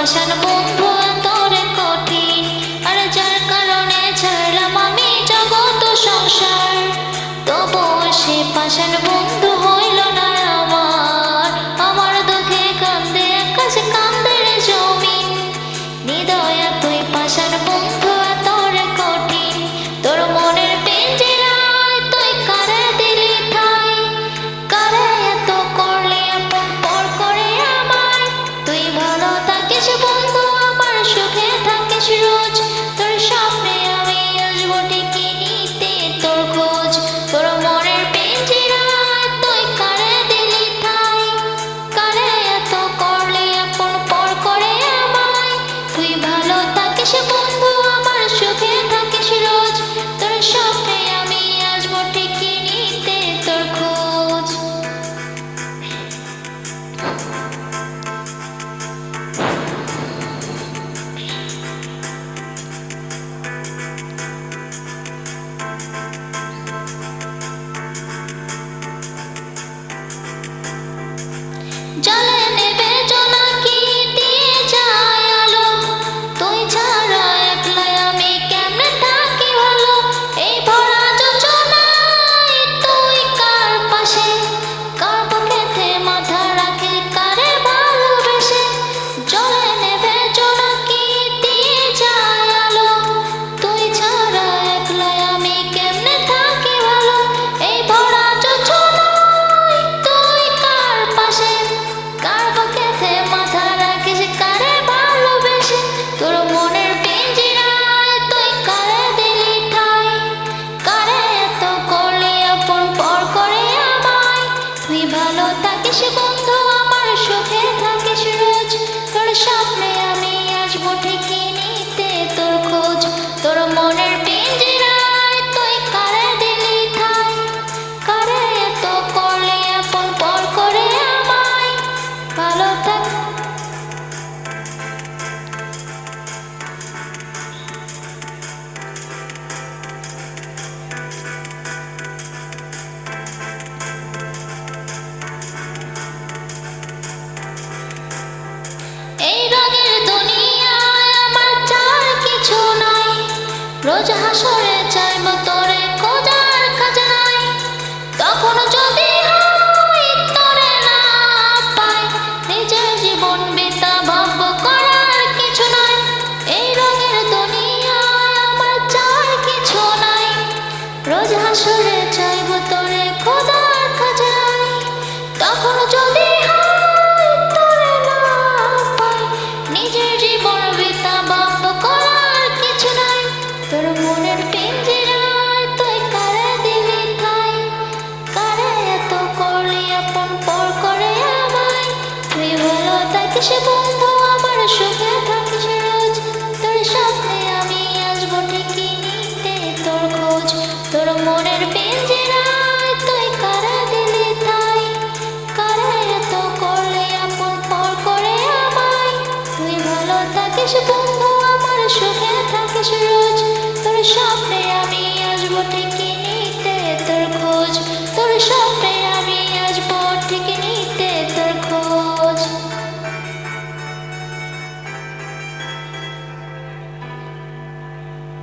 পাষাণ বন্ধু তোরে কঠিন, আর যার কারণে ছাড়লাম আমি জগৎ সংসার। তবুও সে পাষাণ বন্ধু হইল না আমার, আমার দুঃখে কান্দে আকাশ কান্দে রে জমিন। নিদয়া তুই পাষাণ বন্ধু তোরে কঠিন, তোর মনের পিঞ্জিরায় তুই কারে দিলি ঠাই। কারে এত করলি আপন পর করে আমায়, তুই ভালো থাকিস বন্ধু আমার সুখে থাকিস রোজ। তোর স্বপ্নে আমি আসবো ঠিকই নিতে তোর খোঁজ, তোর মনের পিঞ্জিরায় তুই কারে দিলি ঠাই। কারে এত করলি আপন পর করে আমায়, তুই ভালো থাকিস বন্ধু আমার সুখে থাকিস রোজ। তোর স্বপ্নে আমি আসবো ঠিকই নিতে তোর খোঁজ। জলে নেবে জোনাকি দিয়ে যায় আলো, তুই ছাড়া একলা আমি কেমনে থাকি ভালো। এই ভরা যোজনায় তুই কার পাশে, কার বুকেতে মাথা রাখি কারে ভালোবেসে। জলে নেবে জোনাকি দিয়ে যায় আলো, তুই ছাড়া একলা আমি কেমনে থাকি ভালো। এই ভরা যোজনায় তুই কার পাশে, কার বুকেতে মাথা রাখিস কারে ভালোবেসে। তোর মনের পিঞ্জিরায় তুই কারে দিলি ঠাই। কারে এত করলি আপন পর করে আমায়, তুই ভালো থাকিস বন্ধু আমার সুখে থাকিস রোজ। তোর স্বপ্নে আমি আসবো ঠিকই নিতে তোর খোঁজ, তোর মনের পিঞ্জিরায় তুই কারে দিলি ঠাই। কারে এত করলি আপন পর করে আমায়, ভালো থাক। এই রঙের দুনিয়ায় আমার চার কিছু নাই, রোজ হাসরে চাইব তোরে খোঁজার খাজানায়। তখন যদি হয় তোরে না পাই, নিজের জীবন বিতা ভাব করার কিছু নাই। এই রঙের দুনিয়ায় আমার চার কিছু নাই, রোজ হাসরে চাইব তোরে খোঁজার খাজানায়। তখন যদি হয় তোরে না পাই, নিজের জীবন বিতা ভাব করার কিছু নাই। তোর মনের পিঞ্জিরায় তুই কারে দিলি ঠাই। কারে এত করলি আপন পর করে আমায়, তুই ভালো থাকিস বন্ধু আমার সুখে থাকিস রোজ। তোর স্বপ্নে আমি আসবো ঠিকই নিতে তোর খোঁজ, তোর মনের পিঞ্জিরায় তুই কারে দিলি ঠাই। কারে এত করলি আপন পর করে আমায়, তুই ভালো থাকিস বন্ধু আমার সুখে থাকিস রোজ। তোর স্বপ্নে আমি আসবো ঠিক